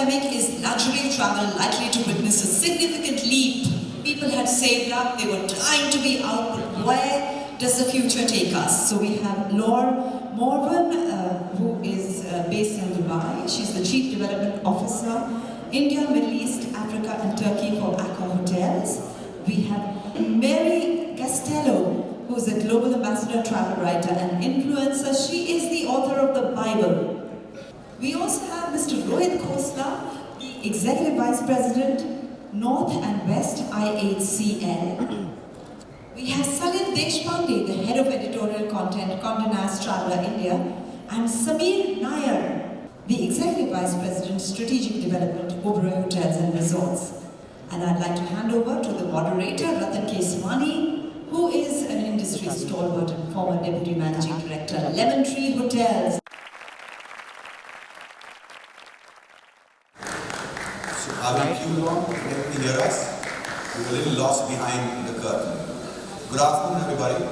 post-pandemic, is luxury travel likely to witness a significant leap? People had saved up, they were dying to be out, but where does the future take us? So we have Laure Morvan, who is based in Dubai. She's the Chief Development Officer, India, Middle East, Africa and Turkey for Accor Hotels. We have Mary Gostelow, who's a Global Ambassador, travel writer and influencer. She is the author of the Bible. We also have Mr. Rohit Khosla, the Executive Vice President, North and West IHCL. We have Salil Deshpande, the Head of Editorial Content, Condé, Nast, Traveller India, and Nayar, the Executive Vice President, Strategic Development, Oberoi Hotels and Resorts. And I'd like to hand over to the moderator, Rattan Keswani, who is an industry stalwart and former Deputy Managing Director, Lemon Tree Hotels. So are we queued on? Can you hear us? We're a little lost behind the curtain. Good afternoon, everybody.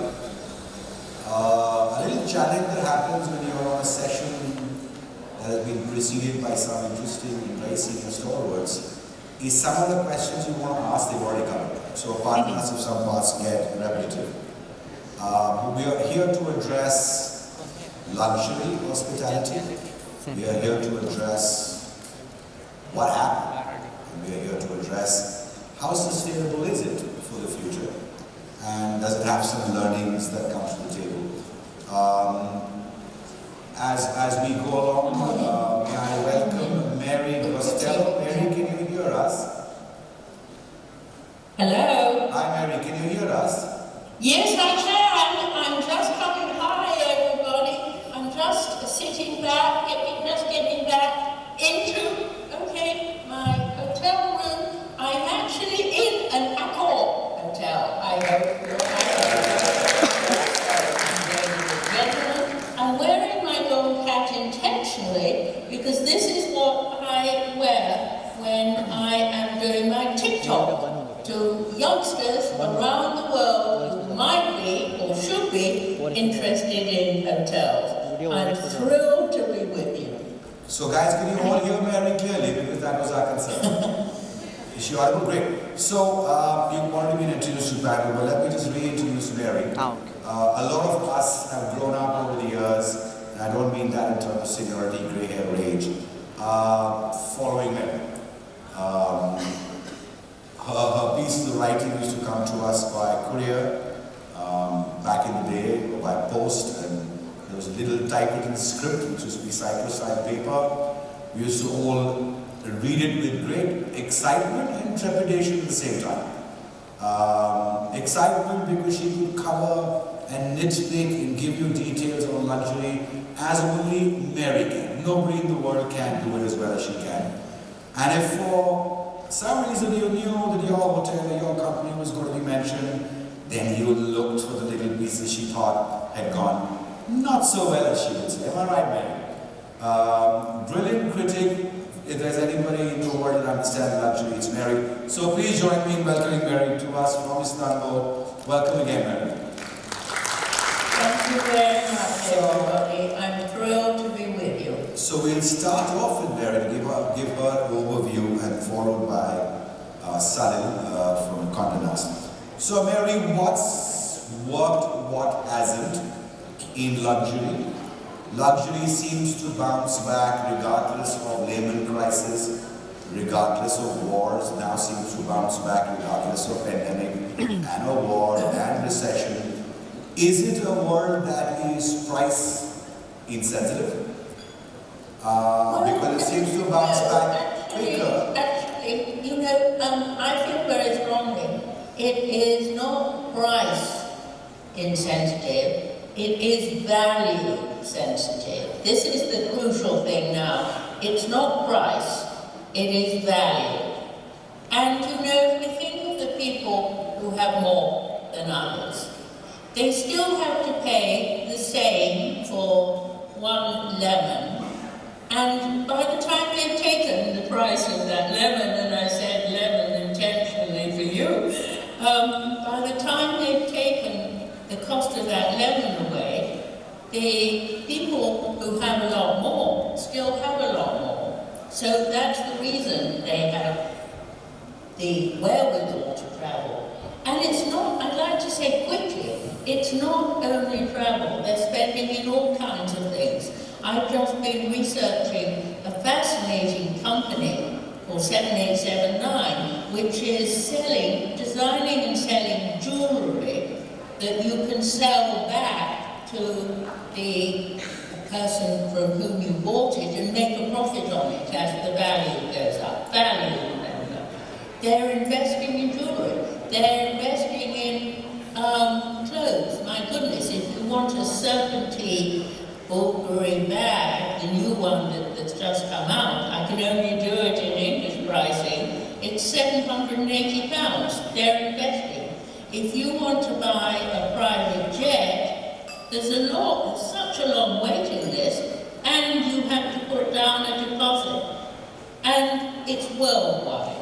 A little challenge that happens when you're on a session that has been preceded by some interesting and very senior stalwarts is some of the questions you want to ask, they've already covered. So pardon us if some parts get repetitive. We are here to address luxury hospitality. We are here to address what happened. And we are here to address how sustainable is it for the future. And does it have some learnings that come to the table? As we go along, may I welcome Mary Gostelow. Mary, can you hear us? Hello? Hi Mary, can you hear us? Yes, I can. I'm just coming. Hi everybody. I'm just sitting back, getting back into, my hotel room. I'm actually in an Accor hotel, I hope. I'm wearing my gold hat intentionally because this is what I wear when I am doing my TikTok to youngsters around the world who might be or should be interested in hotels. I'm thrilled to be with you. So guys, can you all hear Mary clearly? Because that was our concern. Is she audible? Great. So, you've already been introduced to panel, but let me just reintroduce Mary. A lot of us have grown up over the years, and I don't mean that in terms of seniority, grey hair, or age, following Mary. Her pieces of writing used to come to us by courier back in the day, or by post, and there was a little typewritten script which used to be side-to-side paper. We used to all read it with great excitement and trepidation at the same time. Excitement because she could cover and nitpick and give you details on luxury as only Mary can. Nobody in the world can do it as well as she can. And if for some reason you knew that your hotel or your company was going to be mentioned, then you looked for the little pieces she thought had gone not so well, as she would say. Am I right, Mary? Brilliant critic. If there's anybody in the world that understands luxury, it's Mary. So please join me in welcoming Mary to us from Istanbul. Welcome again, Mary. Thank you very much, everybody. I'm thrilled to be with you. So we'll start off with Mary to give her an overview and followed by Salil from Condé, Nast. So Mary, what's worked, what hasn't in luxury? Luxury seems to bounce back regardless of Lehman crisis, regardless of wars, now seems to bounce back regardless of pandemic and a war and recession. Is it a world that is price insensitive? Because it seems to bounce back quicker. Actually, I feel very strongly. It is not price insensitive. It is value sensitive. This is the crucial thing now. It's not price, it is value. And if we think of the people who have more than others, they still have to pay the same for one lemon. And by the time they've taken the price of that lemon, and I said lemon intentionally for you, by the time they've taken the cost of that lemon away, the people who have a lot more still have a lot more. So that's the reason they have the wherewithal to travel. And it's not, I'd like to say quickly, it's not only travel, they're spending in all kinds of things. I've just been researching a fascinating company called 7879, which is designing and selling jewellery that you can sell back to the person from whom you bought it and make a profit on it as the value goes up. Remember. They're investing in jewellery. They're investing in clothes. My goodness, if you want a Serpentine Oberoi bag, the new one that's just come out, I can only do it in English pricing, it's £780. They're investing. If you want to buy a private jet, there's such a long waiting list, and you have to put down a deposit. And it's worldwide.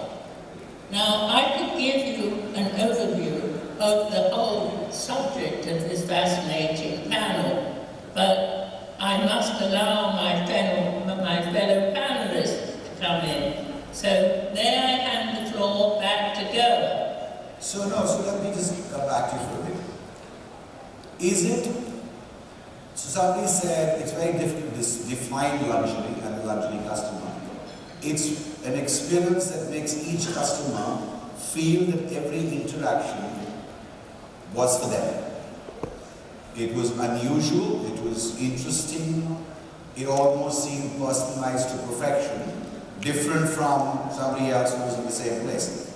Now, I could give you an overview of the whole subject of this fascinating panel, but I must allow my fellow panelists to come in. So may I hand the floor back to Goa. So let me just come back to you for a minute. So somebody said it's very difficult to define luxury and the luxury customer. It's an experience that makes each customer feel that every interaction was for them. It was unusual, it was interesting, it almost seemed personalized to perfection, different from somebody else who was in the same place.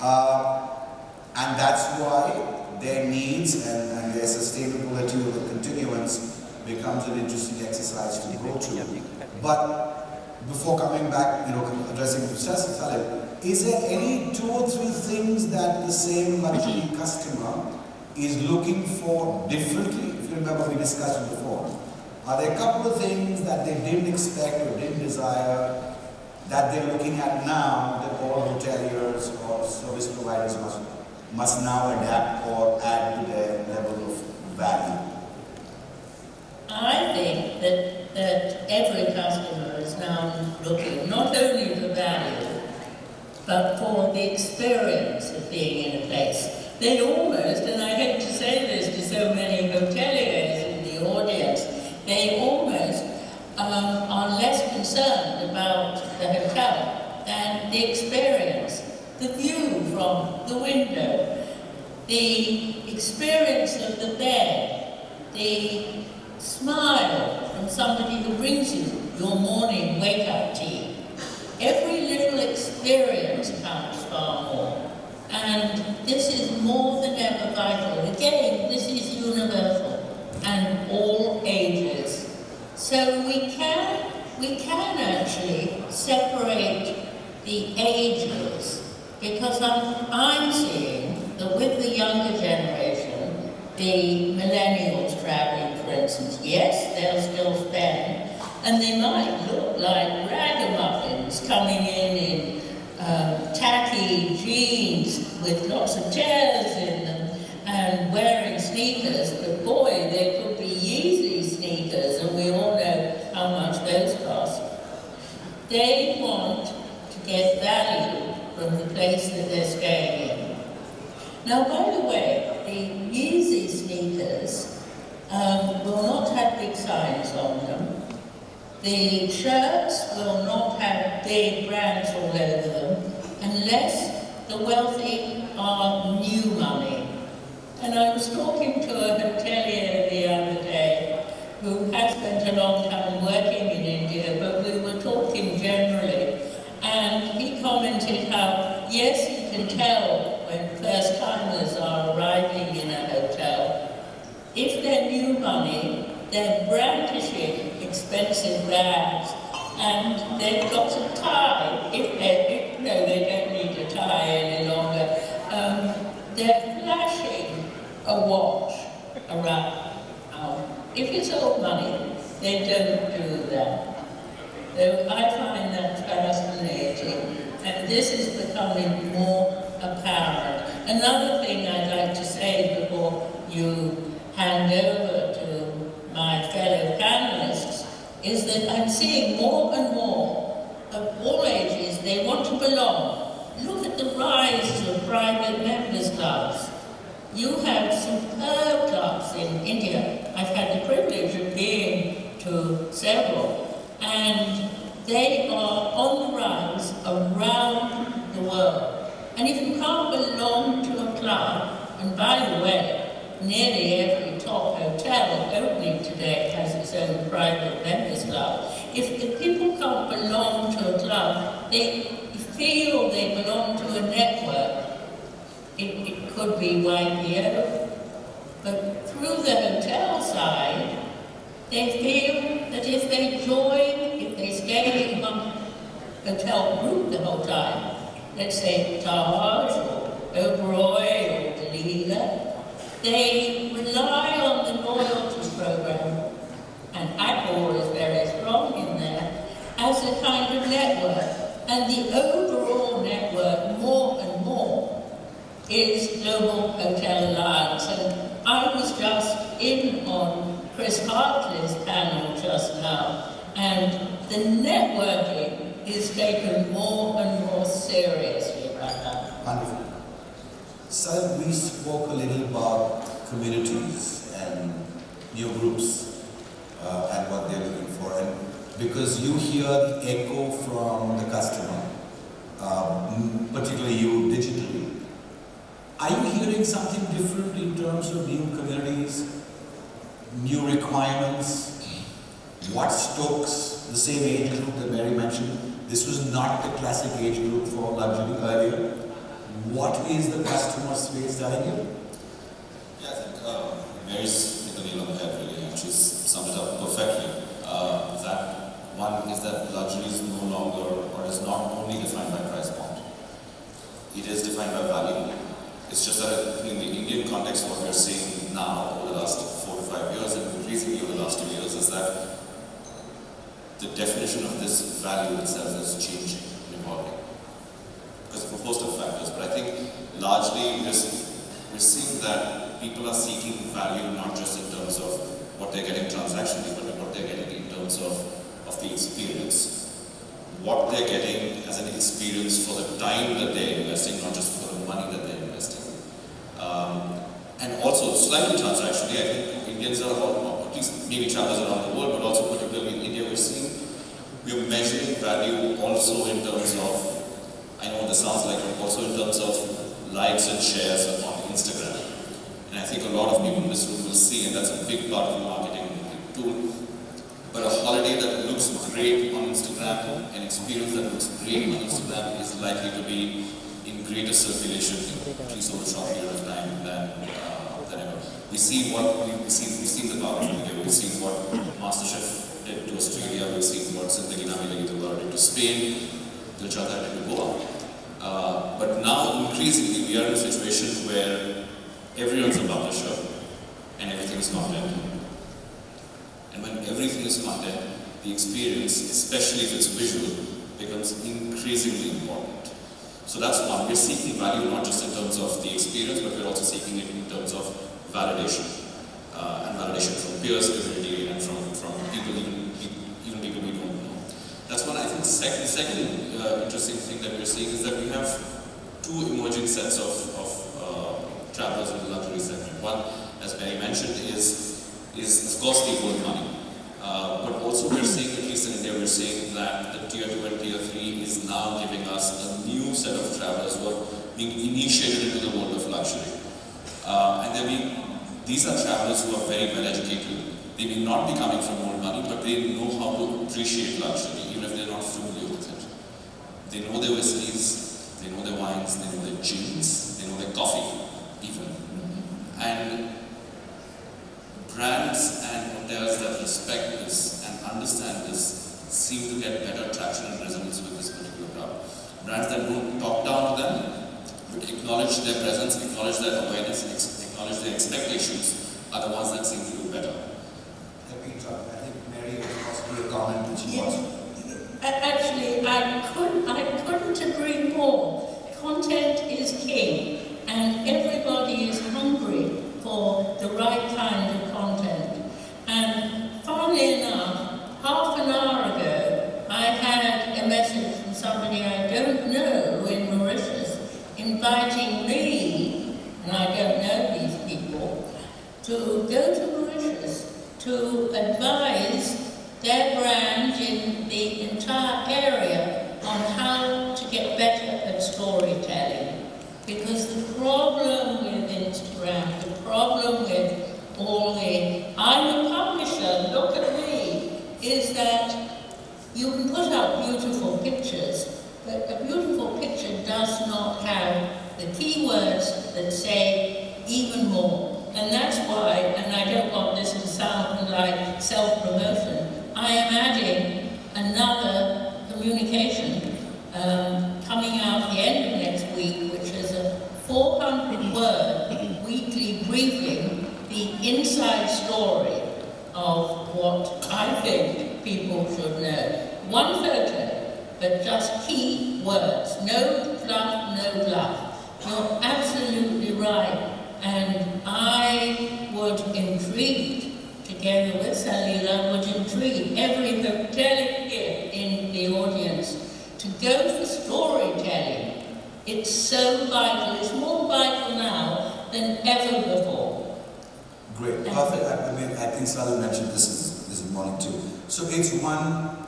And that's why their needs and their sustainability or the continuance becomes an interesting exercise to go through. But before coming back, addressing Salil, is there any 2 or 3 things that the same luxury customer is looking for differently? If you remember, we discussed it before. Are there a couple of things that they didn't expect or didn't desire that they're looking at now that all hoteliers or service providers must now adapt or add to their level of value? I think that every customer is now looking not only for value, but for the experience of being in a place. They almost, and I hate to say this to so many hoteliers in the audience, they almost are less concerned about the hotel than the experience, the view from the window, the experience of the bed, the smile from somebody who brings you your morning wake-up tea. Every little experience counts far more. And this is more than ever vital. Again, this is universal and all ages. So we can actually separate the ages, because I'm seeing that with the younger generation, the millennials traveling, for instance, yes, they'll still spend, and they might look like ragamuffins coming in tacky jeans with lots of tears in them and wearing sneakers, but boy, they could be Yeezy sneakers, and we all know how much those cost. They want to get value from the place that they're staying in. Now, by the way, the Yeezy sneakers will not have big signs on them. The shirts will not have big brands all over them, unless the wealthy are new money. And I was talking to a hotelier the other day who had spent a long time working in India, but we were talking generally. And he commented how, yes, you can tell when first-timers are arriving in a hotel. If they're new money, they're brandishing expensive bags, and they've got a tie. No, they don't need a tie any longer. They're flashing a watch around. If it's old money, they don't do that. So I find that fascinating, and this is becoming more apparent. Another thing I'd like to say before you hand over to my fellow panelists is that I'm seeing more and more of all ages, they want to belong. Look at the rise of private members' clubs. You have superb clubs in India. I've had the privilege of being to several, and they are on the rise around the world. And if you can't belong to a club, and by the way, nearly every top hotel opening today has its own private members club. If the people can't belong to a club, they feel they belong to a network. It could be YPO, but through the hotel side, they feel that if they join, if they stay in one hotel group the whole time, let's say Taj or Oberoi or Dalila, they rely on the loyalty program, and Accor is very strong in there, as a kind of network. And the overall network, more and more, is Global Hotel Alliance. And I was just in on Chris Hartley's panel just now, and the networking is taken more and more seriously right now. Wonderful. Salil, we spoke a little about communities and new groups and what they're looking for. And because you hear the echo from the customer, particularly you digitally, are you hearing something different in terms of new communities, new requirements? What stokes the same age group that Mary mentioned? This was not the classic age group for luxury earlier. What is the customer space telling you? Yeah, I think Mary's hit the nail on the head really, and she's summed it up perfectly. That one is that luxury is no longer, or is not only defined by price point. It is defined by value. It's just that in the Indian context, what we're seeing now over the last 4 to 5 years, and increasingly over the last 2 years, is that the definition of this value itself is changing and evolving. Because of a host of factors, but I think largely we're seeing that people are seeking value not just in terms of what they're getting transactionally, but what they're getting in terms of the experience. What they're getting as an experience for the time that they're investing, not just for the money that they're investing. And also, slightly transactionally, I think Indians are all, at least maybe travelers around the world, but also particularly in India, we're measuring value also in terms of, I know what this sounds like, but also in terms of likes and shares on Instagram. And I think a lot of people in this room will see, and that's a big part of the marketing tool. But a holiday that looks great on Instagram, an experience that looks great on Instagram is likely to be in greater circulation, at least over a short period of time than ever. We've seen the power of India, we've seen what MasterChef did to Australia, we've seen what Zindagi Na Milegi did to Spain, Dilchata did to Goa. But now, increasingly, we are in a situation where everyone's a publisher and everything is content. And when everything is content, the experience, especially if it's visual, becomes increasingly important. So that's one. We're seeking value not just in terms of the experience, but we're also seeking it in terms of validation. And validation from peers, community, and from people, even people we don't know. That's one. I think the second interesting thing that we're seeing is that we have two emerging sets of travelers in the luxury segment. One, as Mary mentioned, is of course the old money. But also we're seeing, at least in India, we're seeing that the tier 2 and tier 3 is now giving us a new set of travelers who are being initiated into the world of luxury. These are travelers who are very well educated. They may not be coming from old money, but they know how to appreciate luxury, even if they're not familiar with it. They know their whiskies, they know their wines, they know their gins, they know their coffee, even. And brands and hotels that respect this and understand this seem to get better traction and resonance with this particular crowd. Brands that don't talk down to them, but acknowledge their presence, acknowledge their awareness, acknowledge their expectations, are the ones that seem to do better. I think Mary has possibly a comment which she wants. Actually, I couldn't agree more. Content is king, and everybody is hungry for the right kind of content. And funnily enough, half an hour ago, I had a message somebody I don't know in Mauritius inviting me, and I don't know these people, to go to Mauritius to advise their brand in the entire area on how to get better at storytelling. Because the problem with Instagram, the problem with all the, I'm a publisher, look at me, is that you can put up beautiful pictures, but a beautiful picture does not have the keywords that say even more. And that's why, and I don't want this to sound like self-promotion, I am adding another communication coming out the end of next week, which is a 400-word weekly briefing, the inside story of what I think people should know. One photo, but just key words. No fluff, no bluff. You're absolutely right. And I would entreat, together with Salil, I would entreat every hotelier in the audience to go for storytelling. It's so vital. It's more vital now than ever before. Great, perfect. I think Salil mentioned this morning too. So it's one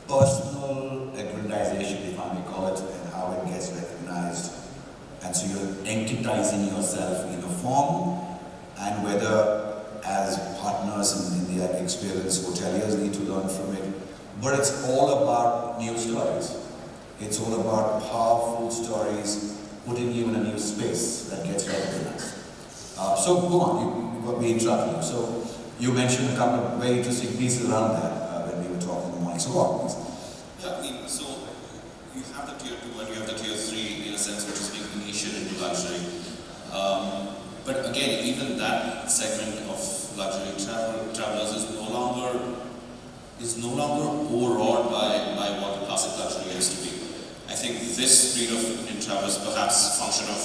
personal aggrandization, if I may call it, and how it gets recognized. And so you're entitizing yourself in a form, and whether as partners in their experience, hoteliers need to learn from it. But it's all about new stories. It's all about powerful stories, putting you in a new space that gets recognized. So go on, you got me interrupting you. So you mentioned a couple of very interesting pieces around that when we were talking in the morning. So go on, please. Yeah, I mean, so you have the tier 2 and you have the tier 3 in a sense, which is being initiated into luxury. But again, even that segment of luxury travelers is no longer overawed by what classic luxury used to be. I think this breed of Indian travelers perhaps function of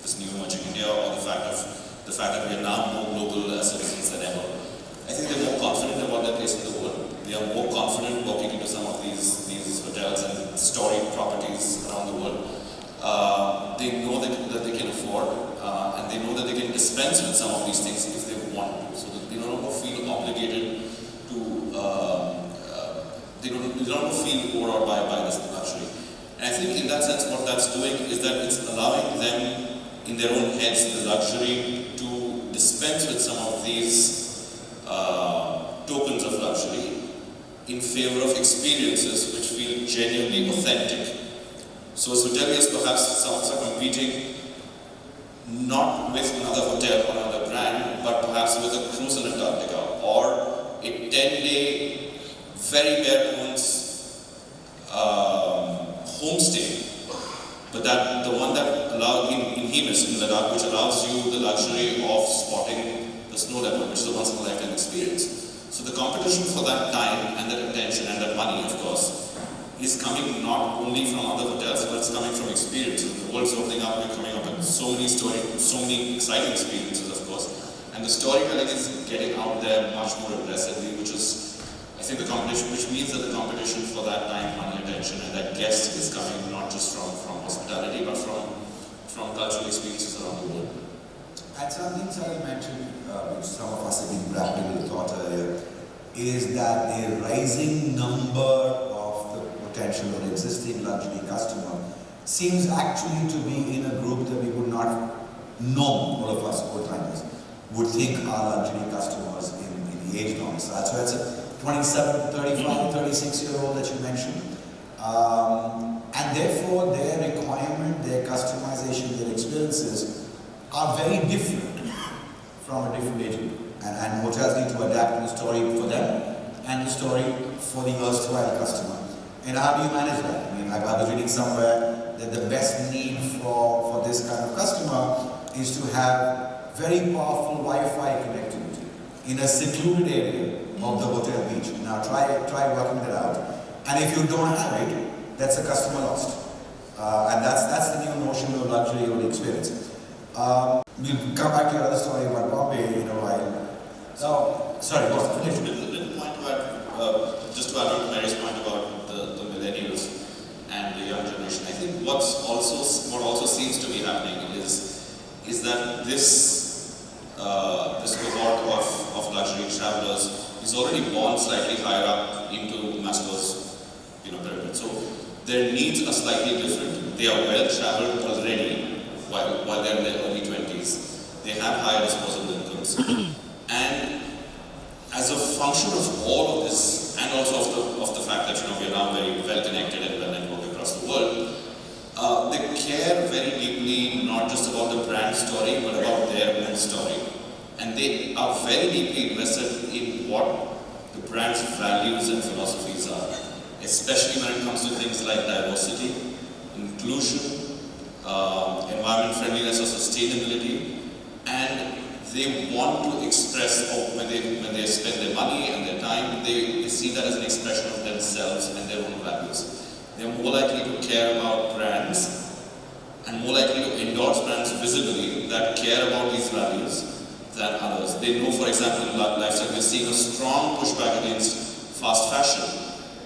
this new emerging India, or the fact that we are now more global as citizens than ever. I think they're more confident about their place in the world. They are more confident walking into some of these hotels and storied properties around the world. They know that they can afford, and they know that they can dispense with some of these things if they want to, so that they no longer feel obligated to, they no longer feel overawed by this luxury. And I think in that sense what that's doing is that it's allowing them in their own heads the luxury to dispense with some of these tokens of luxury in favor of experiences which feel genuinely authentic. So as hoteliers, perhaps some of us are competing not with another hotel or another brand, but perhaps with a cruise in Antarctica or a 10-day, very bare bones homestay. But that the one that allows in Himis, in Ladakh, which allows you the luxury of spotting the snow leopard, which is a once in a lifetime experience. So the competition for that time and that attention and that money, of course, is coming not only from other hotels, but it's coming from experiences. The world's opening up, we're coming up with so many exciting experiences, of course. And the storytelling is getting out there much more aggressively, which is, I think, the competition, which means that the competition for that time, money, attention, and that guest is coming not just from hospitality, but from cultural experiences around the world. And something Salil mentioned, which some of us have been grappling with the thought earlier, is that a rising number of the potential or existing luxury customer seems actually to be in a group that we would not know, all of us old-timers, would think are luxury customers in the age norm. So that's a 27, 35, 36-year-old that you mentioned. And therefore, their requirement, their customization, their experiences are very different from a different age group. And hotels need to adapt the story for them and the story for the erstwhile customer. And how do you manage that? I mean, I was reading somewhere that the best need for this kind of customer is to have very powerful Wi-Fi connectivity in a secluded area of the hotel beach. Now try working that out. And if you don't have it, that's a customer lost. And that's the new notion of luxury or the experience. We'll come back to your other story about Bombay in a while. So, sorry, go on, finish. Little point about, just to add on to Mary's point about the millennials. what also seems to be happening is that this cohort of luxury travelers is already born slightly higher up into Maslow's pyramid. So their needs are slightly different. They are well traveled already while they're in their early 20s. They have higher disposable incomes. And as a function of all of this, and also of the fact that we are now very well connected and well networked across the world, they care very deeply not just about the brand story, but about their own story. And they are very deeply invested in what the brand's values and philosophies are, especially when it comes to things like diversity, inclusion, environment friendliness or sustainability, and they want to express, when they spend their money and their time, they see that as an expression of themselves and their own values. They're more likely to care about brands and more likely to endorse brands visibly that care about these values than others. They know, for example, in lifestyle, we're seeing a strong pushback against fast fashion,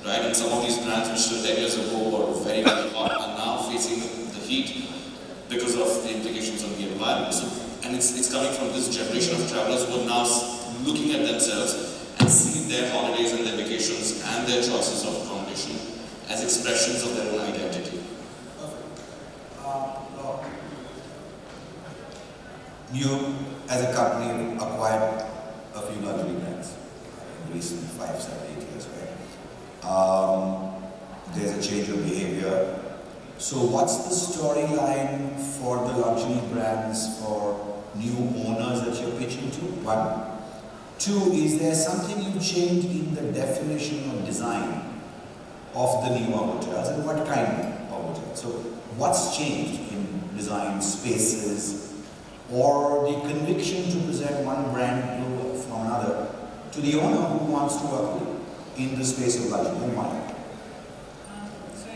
right? And some of these brands which till 10 years ago were very, very hot are now facing the heat because of the implications on the environment. So, and it's coming from this generation of travelers who are now looking at themselves and see their holidays and their vacations and their choices of accommodation as expressions of their own identity. Laure, you, as a company, acquired a few luxury brands in recent 5, 7, 8 years, right? There's a change of behavior. So what's the storyline for the luxury brands for new owners that you're pitching to? 1. 2, is there something you've changed in the definition of design of the newer hotels, and what kind of hotels? So what's changed in design spaces or the conviction to present one brand from another to the owner who wants to work with you in the space of luxury, and why? So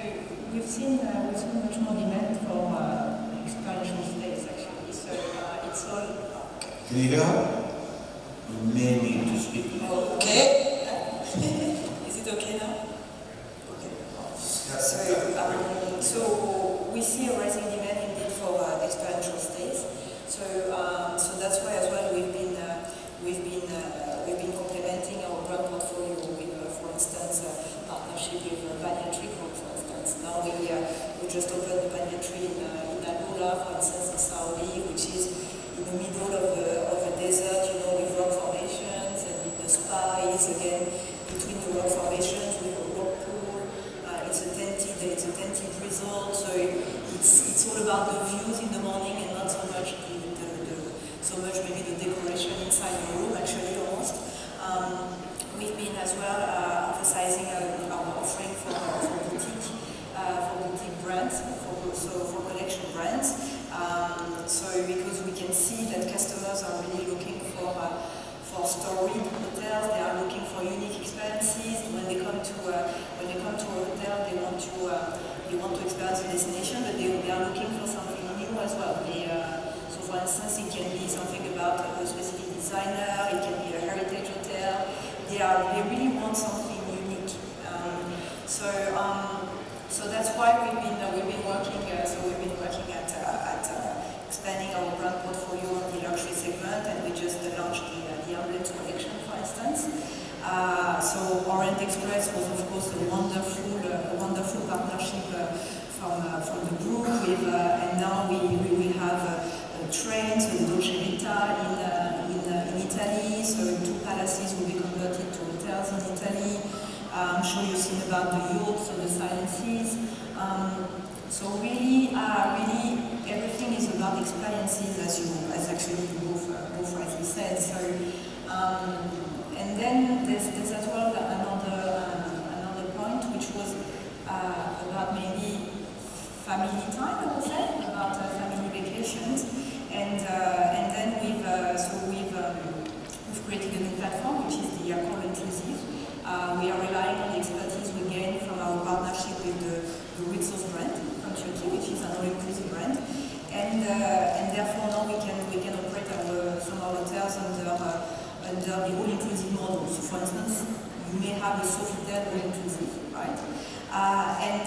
we've seen much more demand for experiential stays actually. So it's all. Can you hear her? You may need to speak. Okay. Is it okay now? Okay. So we see a rising demand indeed for experiential stays. So that's why as well we've been complementing our brand portfolio with, for instance, partnership with Banyan Tree Group, for instance. Now we just opened the Banyan Tree in Angola, for instance, in Saudi, which is in the middle of a desert, with rock formations, and the spa is again between the rock formations with a rock pool. It's a tented resort, so it's all about the views in the morning and not so much maybe the decoration inside the room, actually, almost. We've been as well emphasizing our offering for boutique brands, for collection brands. So because we can see that customers are really looking for storied hotels, they are looking for unique experiences. When they come to a hotel, they want to experience a destination, but they are looking for something new as well. So for instance, it can be something about a specific designer, it can be a heritage hotel. They really want something unique. So that's why we've been working. We've been working at expanding our brand portfolio on the luxury segment, and we just launched the Emblems collection, for instance. So Orient Express was, of course, a wonderful partnership from the group. And now we have trains with Dolce Vita in Italy. So 2 palaces will be converted to hotels in Italy. I'm sure you've seen about the yachts and the silent seas. So really, everything is about experiences, as actually both rightly said. So, and then there's as well another point, which was about maybe family time, I would say, about family vacations, and then we've created a new platform, which is the Accor Inclusive. We are relying on the expertise we gain from our partnership with the Ritsos brand from Turkey, which is an all-inclusive brand, and therefore now we can operate some of our hotels under the all-inclusive model. So, for instance, you may have a Sofitel all-inclusive, right? And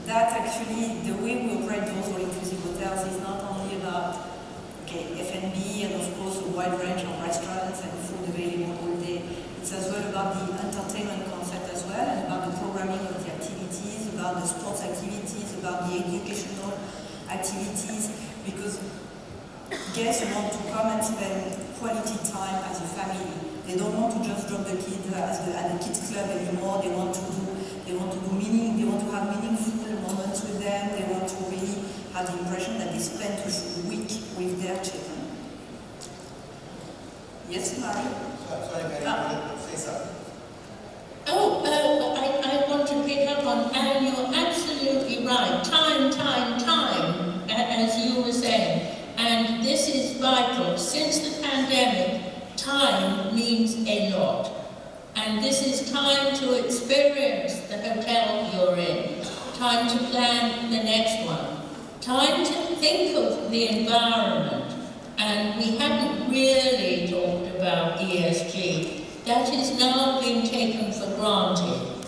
that actually actually, the way we operate those all-inclusive hotels is not only about F&B and of course a wide range of restaurants and food available all day. It's as well about the entertainment concept as well, and about the programming of the activities, about the sports activities, about the educational activities, because guests want to come and spend quality time as a family. They don't want to just drop the kid at the kids club anymore. They want to have meaningful moments with them. They want to really have the impression that they spend a week with their children. Yes, Mary? Sorry, Mary, say something. I want to pick up on, and you're absolutely right. Time, as you were saying. And this is vital. Since the pandemic, time means a lot. And this is time to experience the hotel you're in, time to plan the next one, time to think of the environment. And we haven't really talked about ESG. That is now being taken for granted.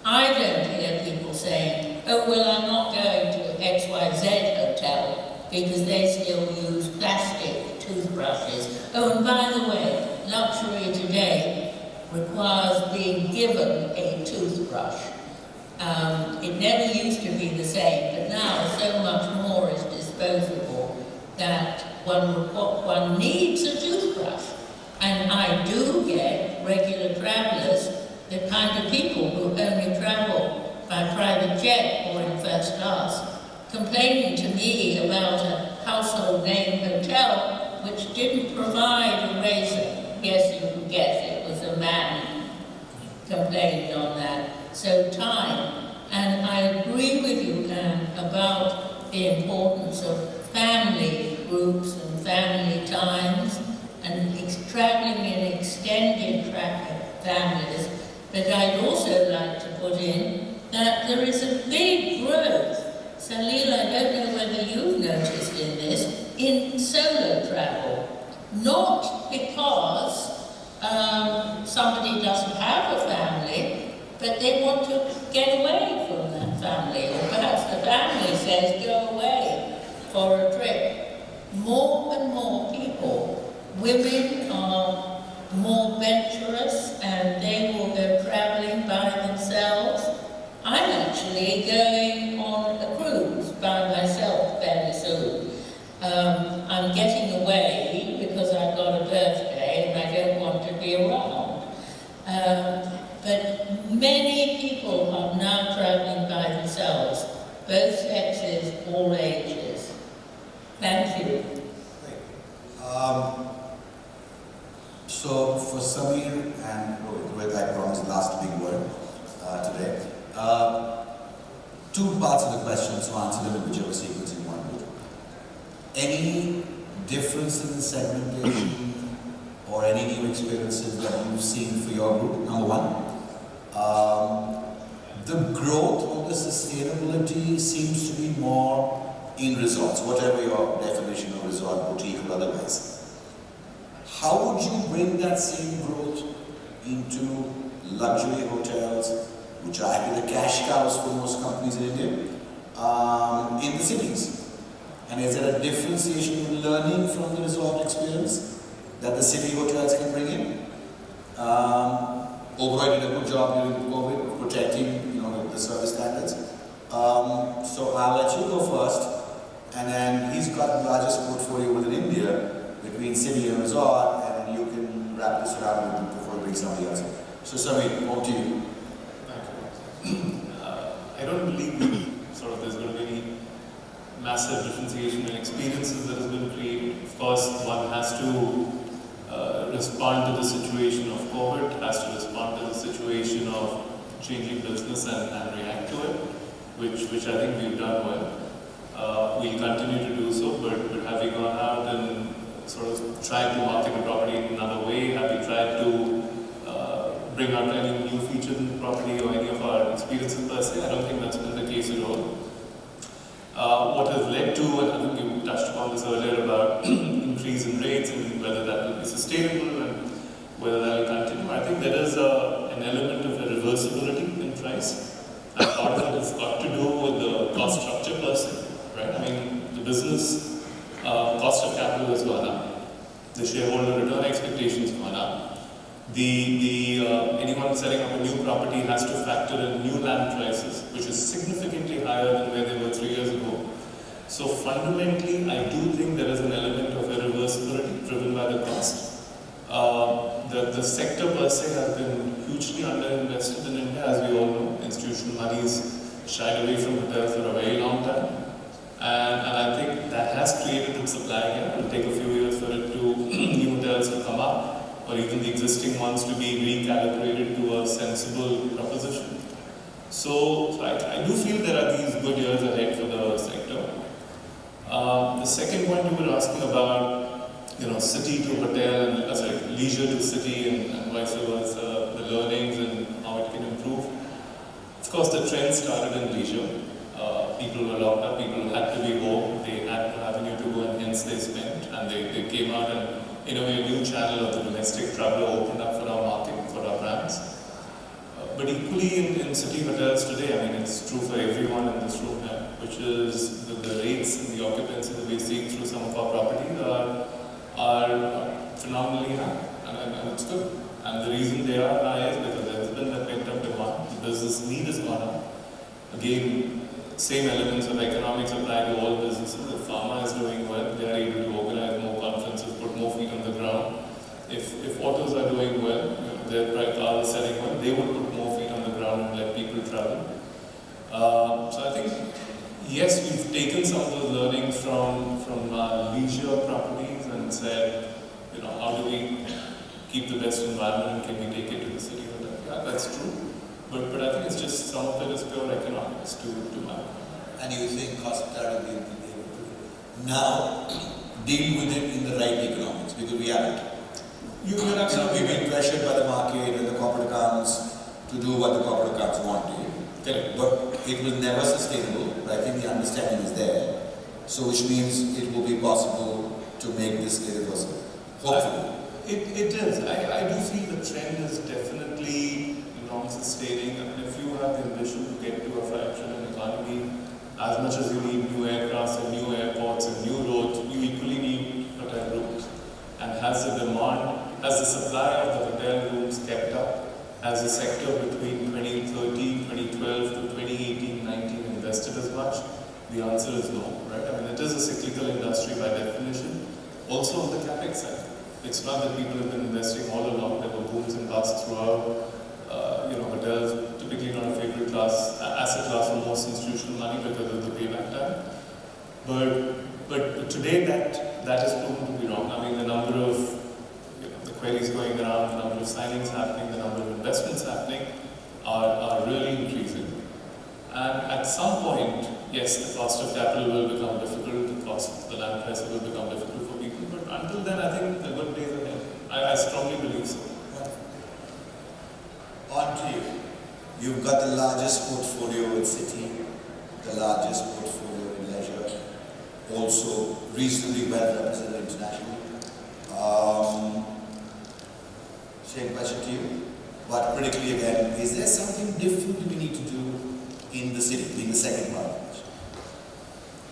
I don't hear people saying, oh, well, I'm not going to XYZ hotel because they still use plastic toothbrushes. Oh, and by the way, luxury today requires being given a toothbrush. It never used to be the same, but now so much more is disposable that one needs a toothbrush. And I do get regular travellers, the kind of people who only travel by private jet or in first class, complaining to me about a household name hotel which didn't provide a razor. Yes, you can guess it was a man complained on that. So time, and I agree with you, Anne, about the importance of family groups and family times and travelling in extended families. But I'd also like to put in that there is a big growth. Salil, I don't know whether you've noticed in this, in solo travel. Not because somebody doesn't have a family, but they want to get away from that family, or perhaps the family says go away for a trip. More and more people, women are more venturous and they will go traveling by themselves. I'm actually going on a cruise by myself fairly soon. I'm getting away because I've got a birthday and I don't want to be around. But many people are now traveling by themselves, both sexes, all ages. Thank you. So for Samir and Rohit, I promise last big word today. Two parts of the question, so answer them in whichever sequence you want to. Any difference in the segmentation or any new experiences that you've seen for your group? Number one. The growth or the sustainability seems to be more in resorts, whatever your definition of resort, boutique or otherwise. How would you bring that same growth into luxury hotels, which are actually the cash cows for most companies in India, in the cities? And is there a differentiation in learning from the resort experience that the city hotels can bring in? Oberoi did a good job during COVID of protecting, the service standards. So I'll let you go first, and then he's got the largest portfolio within India between city and resort, and then you can wrap this around before we bring somebody else in. So Samir, over to you. Thank you. I don't believe there's going to be any massive differentiation in experiences that has been created. Of course, one has to respond to the situation of COVID, has to respond to the situation of changing business and react to it, which I think we've done well. We'll continue to do so, but have we gone out and sort of tried to market the property in another way? Have we tried to bring out any new features in the property or any of our experiences per se? I don't think that's been the case at all. What has led to, and I think you touched upon this earlier about increase in rates and whether that will be sustainable and whether that will continue. I think there is an element of a reversibility in price. And part of it has got to do with the cost the shareholder return expectations gone up. Anyone setting up a new property has to factor in new land prices, which is significantly higher than where they were 3 years ago. So fundamentally, I do think there is an element of irreversibility driven by the cost. The sector per se has been hugely underinvested in India, as we all know. Institutional money's shied away from hotels for a very long time. And I think that has created a supply gap. It will take a few years for new hotels to come up, or even the existing ones to be recalibrated to a sensible proposition. So I do feel there are these good years ahead for the sector. The second point you were asking about, city to hotel, and leisure to city, and vice versa, the learnings and how it can improve. Of course, the trend started in leisure. People were locked up, people had to be home, they had no avenue to go, and hence they spent, and they came out, and in a way, a new channel of the domestic traveler opened up for our market, for our brands. But equally in city hotels today, I mean, it's true for everyone in this room here, which is the rates and the occupancy that we see through some of our properties are phenomenally high, and it's good. And the reason they are high is because there has been that pent-up demand, the business need has gone up. Again, same elements of economics apply to all businesses. If pharma is doing well, they are able to organize more conferences, put more feet on the ground. If autos are doing well, their cars are selling well, they would put more feet on the ground and let people travel. So I think, yes, we've taken some of those learnings from leisure properties and said, how do we keep the best environment and can we take it to the city? Yeah, that's true. But I think it's just some of it is pure economics to manage. And you think hospitality will be able to now deal with it in the right economics, because we haven't. We've been pressured by the market and the corporate accounts to do what the corporate accounts want to. Correct. But it was never sustainable. But I think the understanding is there. So which means it will be possible to make this irreversible. Hopefully. It is. I do feel the trend is definitely non-sustaining. I mean, if you have the ambition to get to a $5 trillion economy, as much as you need new aircrafts and new airports and new roads, you equally need hotel rooms. And has the demand, has the supply of the hotel rooms kept up? Has the sector between 2013, 2012 to 2018-19 invested as much? The answer is no, right? I mean, it is a cyclical industry by definition. Also on the capex side. It's not that people have been investing all along. There were booms and busts throughout. Hotels, typically not a favorite asset class for most institutional money because of the payback time. But today that is proven to be wrong. I mean, the number of the queries going around, the number of signings happening, the number of investments happening are really increasing. And at some point, yes, the cost of capital will become difficult, the cost of the land prices will become difficult for people. But until then, I think the good days are ahead. I strongly believe so. On to you. You've got the largest portfolio in city, the largest portfolio in leisure, also reasonably well represented internationally. Same question to you, but critically again, is there something different we need to do in the city, being the second part?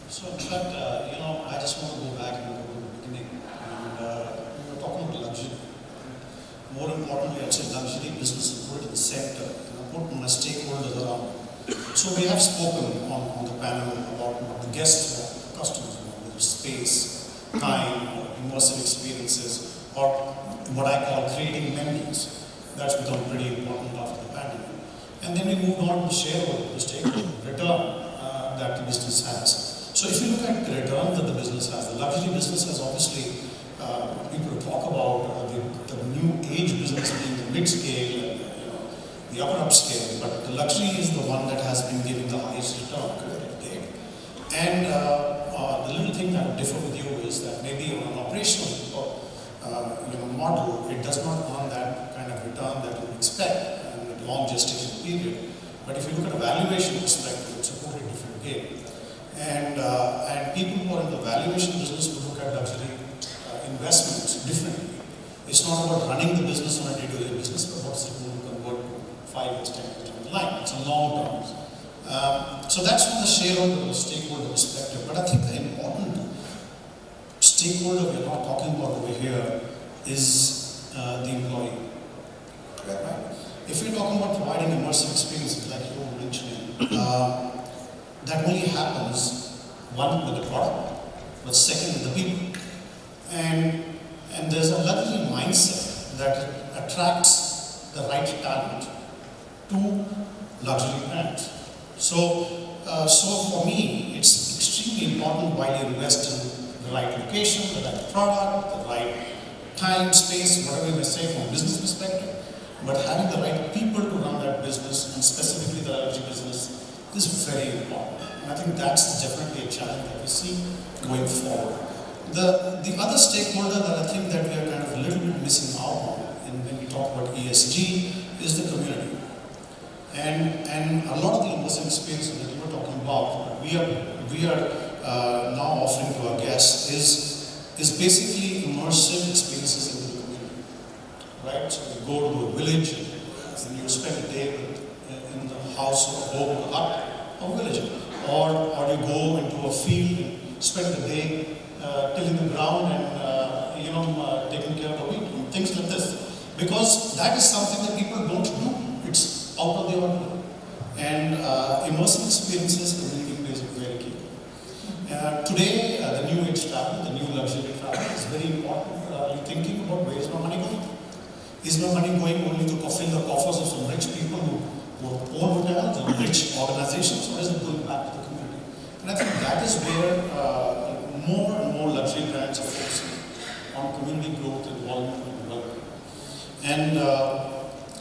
So in fact, I just want to go back and go to the beginning. And we were talking about luxury. More importantly, I'd say luxury business and put it in the center. Put my stakeholders around. So we have spoken on the panel about what the guests want, the customers want, whether it's space, time, or immersive experiences, or what I call creating memories. That's become pretty important after the pandemic. And then we moved on to the shareholder, the stakeholder, return that the business has. So if you look at the return that the business has, the luxury business has obviously, people talk about the new age business being the mid-scale and the upper upscale, but the luxury is the one that has been giving the highest return to date. And the little thing that would differ with you is that maybe on an operational model, it does not earn that kind of return that you would expect in a long gestation period. But if you look at a valuation perspective, it's a totally different game. And people who are in the valuation business will look at luxury investments differently. It's not about running the business on a day-to-day business, but what's it going to convert to 5 years, 10 years down the line. It's a long term. So that's from the shareholder, the stakeholder perspective. But I think the important stakeholder we are not talking about over here is the employee. Right? If we're talking about providing immersive experiences, like you were mentioning, that only happens, one, with the product, but second, with the people. And there's a luxury mindset that attracts the right talent to luxury brands. So for me, it's extremely important while you invest in the right location, the right product, the right time, space, whatever you may say from a business perspective, but having the right people to run that business, and specifically the luxury business, is very important. And I think that's definitely a challenge that we see going forward. The other stakeholder that I think that we are kind of a little bit missing out on, and when we talk about ESG, is the community. And a lot of the immersive experiences that you were talking about, we are now offering to our guests is basically immersive experiences in the community, right? So you go to a village and you spend a day in the house or home, a hut of a villager, or you go into a field and spend the day tilling the ground and taking care of the wheat and things like this, because that is something that people don't do. It's out of the ordinary. And immersive experiences, community plays a very key. Today, the new age travel, the new luxury travel is very important. You're thinking about where is my money going? Is my money going only to fill the coffers of some rich people who own hotels or rich organizations, or is it going back to the community? And I think that is where more and more luxury brands are focusing on community growth, involvement, and development. And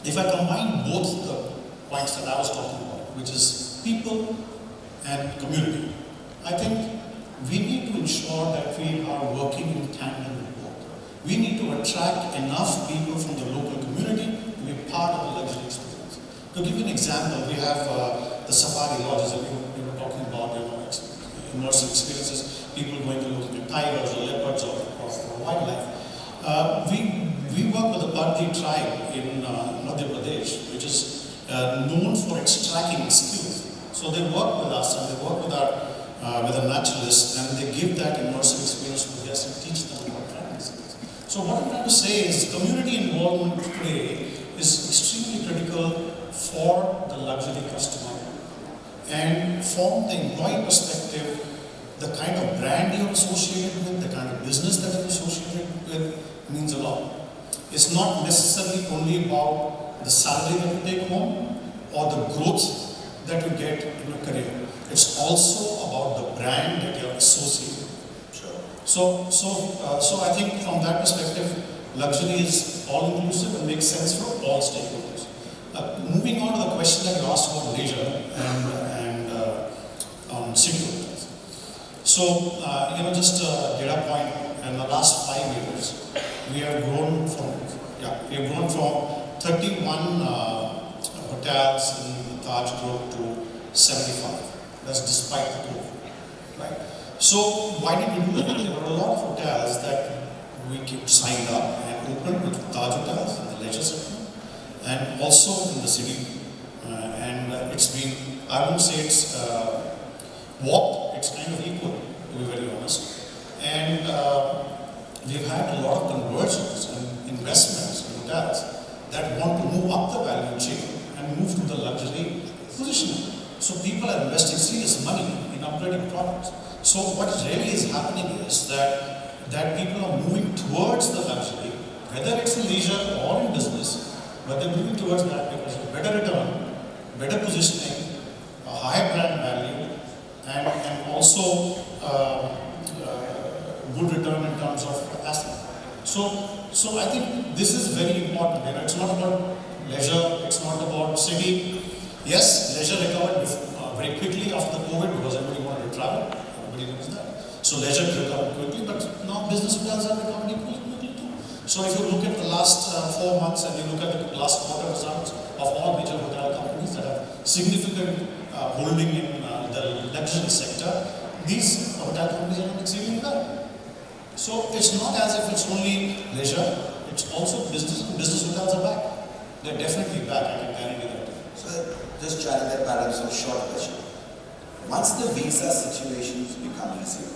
if I combine both the points that I was talking about, which is people and community, I think we need to ensure that we are working in tandem with both. We need to attract enough people from the local community to be part of the luxury experience. To give you an example, we have the safari lodges that we were talking about, immersive experiences, people going to look at tigers or leopards or wildlife. We work with the Bharti tribe in Madhya Pradesh, which is known for its tracking skills. So they work with us and they work with the naturalists, and they give that immersive experience to the guests and teach them about tracking skills. So what I'm trying to say is community involvement today is extremely critical for the luxury customer. And from the employee perspective, the kind of brand you're associated with, the kind of business that you're associated with means a lot. It's not necessarily only about the salary that you take home or the growth that you get in your career. It's also about the brand that you're associated with. Sure. So I think from that perspective, luxury is all-inclusive and makes sense for all stakeholders. Moving on to the question that you asked about leisure and on city hotels. So, just a data point, in the last 5 years, we have grown from 31 hotels in the Taj Group to 75. That's despite the COVID, right? So why did we do that? There were a lot of hotels that we signed up and opened with Taj Hotels in the leisure segment, and also in the city. And it's been, I wouldn't say it's walked, it's kind of equal, to be very honest. And we've had a lot of conversions and investments in hotels that want to move up the value chain and move to the luxury positioning. So people are investing serious money in upgrading products. So what really is happening is that people are moving towards the luxury, whether it's in leisure or in business, but they're moving towards that because of better return, better positioning, a higher brand value, and also good return in terms of asset. So I think this is very important. It's not about leisure, it's not about city. Yes, leisure recovered very quickly after the COVID because everybody wanted to travel. Everybody knows that. So leisure recovered quickly, but now business hotels are recovering equally quickly too. So if you look at the last 4 months and you look at the last quarter results of all major hotel companies that have significant holding in the luxury sector, these hotel companies are doing exceedingly well. So it's not as if it's only leisure, it's also business. Business hotels are back. They're definitely back, I can guarantee that. So just chatting that paradigm, so short question. Once the visa situations become easier,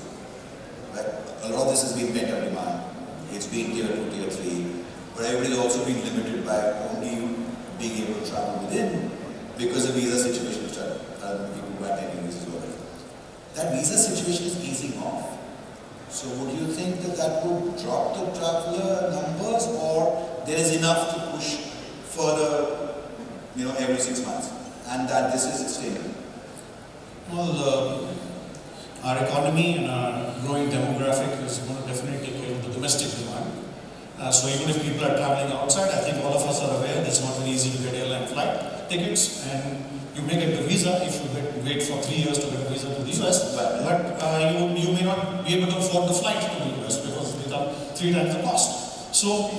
right? A lot of this has been pent-up demand. It's been tier 2, tier 3, but everybody's also been limited by only being able to travel within because of visa situations, people who are taking visas over. That visa situation is easing off. So would you think that that would drop the traveler numbers, or there is enough to push further, every 6 months, and that this is sustainable? Well, our economy and our growing demographic is going to definitely take care of the domestic demand. So even if people are traveling outside, I think all of us are aware it's not very easy to get airline flight tickets, and you may get the visa if you wait for 3 years to get a visa to the US, but you may not be able to afford the flight to the US because it become 3 times the cost. So,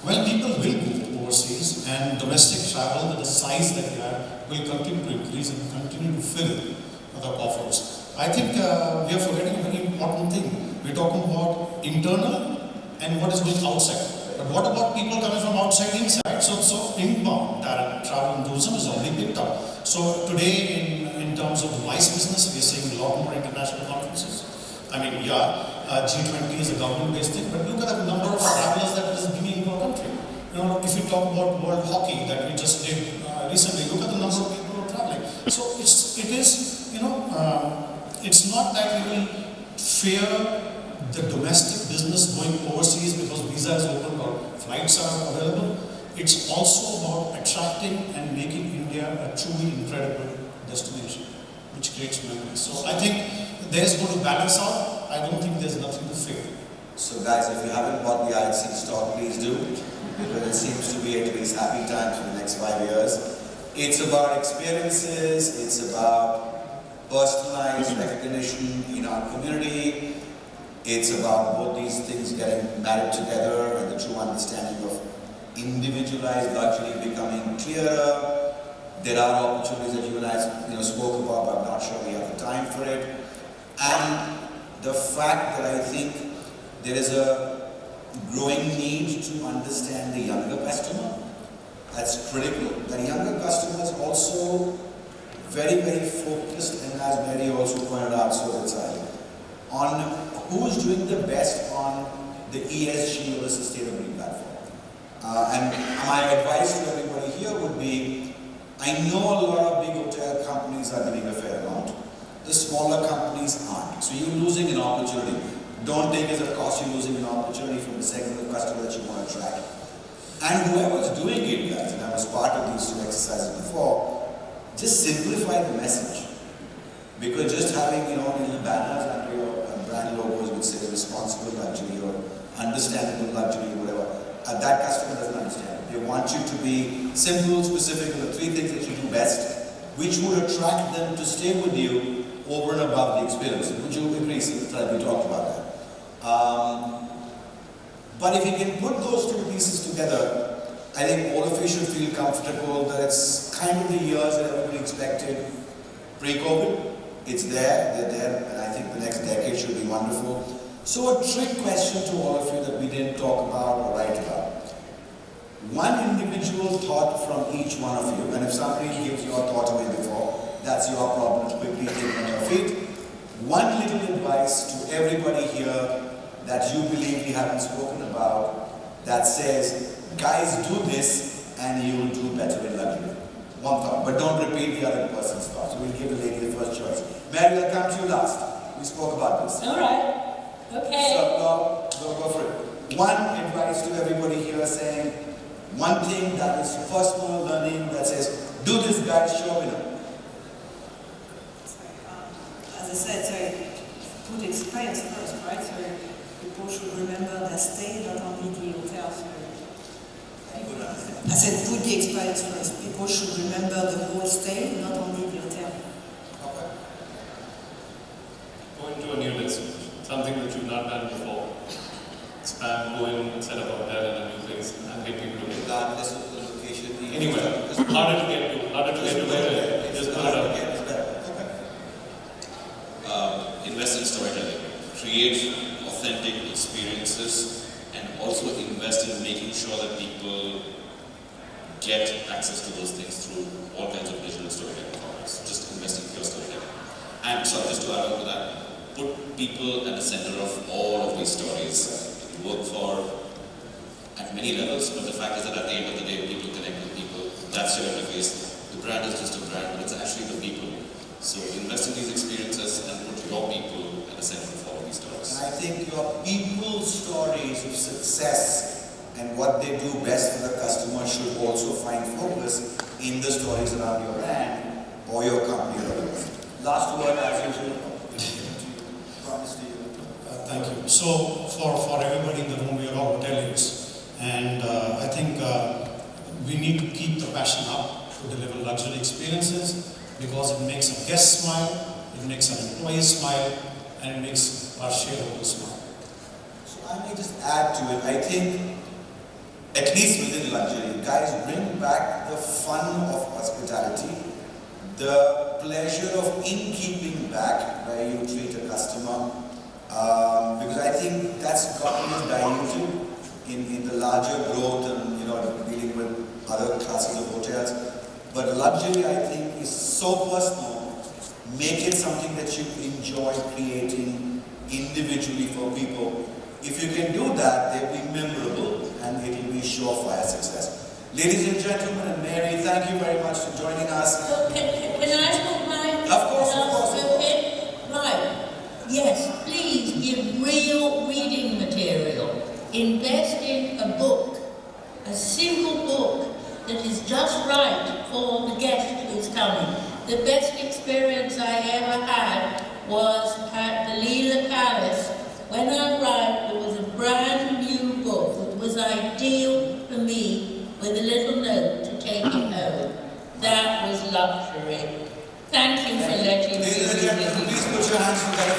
people will go overseas, and domestic travel with the size that we have will continue to increase and continue to fill the coffers. I think we are forgetting a very important thing. We're talking about internal and what is going outside. But what about people coming from outside inside? So inbound direct travel and tourism is already picked up. So today in terms of the MICE business, we are seeing a lot more international conferences. I mean, G20 is a government-based thing, but look at the number of travelers that is bringing into our country. If you talk about World Hockey that we just did recently, look at the number of people who are traveling. So it's not that we will fear the domestic business going overseas because visa is open or flights are available. It's also about attracting and making India a truly incredible destination, which creates memories. So I think there's going to balance out. I don't think there's nothing to fear. So guys, if you haven't bought the IHCL stock, please do, because it seems to be at least happy times for the next 5 years. It's about experiences, it's about personalized recognition in our community. It's about both these things getting married together and the true understanding of individualized luxury becoming clearer. There are opportunities that you and I spoke about, but I'm not sure we have the time for it. And the fact that I think there is a growing need to understand the younger customer, that's critical. The younger customer is also very, very focused, and as Mary also pointed out so on who is doing the best on the ESG or the sustainability platform. And my advice to everybody here would be, I know a lot of big hotel companies are doing a fair amount. The smaller companies aren't. So you're losing an opportunity. Don't take it as a cost, you're losing an opportunity from the segment of customer that you want to attract. And whoever's doing it, guys, and I was part of these two exercises before, just simplify the message. Because just having, little banners under your brand logos which say responsible luxury or understandable luxury or whatever, that customer doesn't understand it. They want you to be simple, specific, and the 3 things that you do best, which would attract them to stay with you over and above the experience. Would you agree, Salil? We talked about that. But if you can put those 2 pieces together, I think all of you should feel comfortable that it's kind of the years that everybody expected pre-COVID. It's there, they're there, and I think the next decade should be wonderful. So a trick question to all of you that we didn't talk about or write about. One individual thought from each one of you, and if somebody gives your thought away before, that's your problem to quickly think on your feet. One little advice to everybody here that you believe we haven't spoken about that says, guys, do this and you will do better in luxury. One thought, but don't repeat the other person's thought. So we'll give the lady the first choice. Mary, I'll come to you last. We spoke about this. All right. Okay. So go for it. One advice to everybody here saying, one thing that is personal learning that says, do this, guys, show it up. As I said, put experience first, right? So people should remember their stay, not only the hotel. I said put the experience first. People should remember the whole stay, not only the hotel. Okay. Go into a new destination, something that you've not done before. Expand, go in, set up a hotel in a new place, and get people to it. Regardless of the location. Anywhere. Harder to get to where just put it up. Invest in storytelling. Create authentic experiences and also invest in making sure that people get access to those things through all kinds of digital storytelling formats. Just invest in pure storytelling. And so just to add on to that, put put people at the center of all of these stories. You work for at many levels, but the fact is that at the end of the day, people connect with people. That's your interface. The brand is just a brand, but it's actually the people. So invest in these experiences and put your people at the center of all of these stories. And I think your people's stories of success and what they do best for the customer should also find focus in the stories around your brand or your company or your brand. Last word, as usual. Promise to you. Thank you. So, for everybody in the room, we are all hoteliers. And I think we need to keep the passion up to deliver luxury experiences because it makes a guest smile, it makes an employee smile, and it makes our shareholders smile. So I may just add to it. I think, at least within luxury, guys, bring back the fun of hospitality, the pleasure of innkeeping back where you treat a customer, because I think that's gotten diluted in the larger growth and dealing with other classes of hotels. But luxury, I think, is so personal. Make it something that you enjoy creating individually for people. If you can do that, they'll be memorable and it will be surefire success. Ladies and gentlemen, and Mary, thank you very much for joining us. Can I put my... Of course. Right. Yes, please give real reading material. Invest in a book, a single book that is just right for the guest who is coming. The best experience I ever had was at the Leela Palace. When I arrived, there was a brand new book that was ideal for me with a little note to take it home. That was luxury. Thank you for letting me. Ladies and gentlemen, please put your hands together.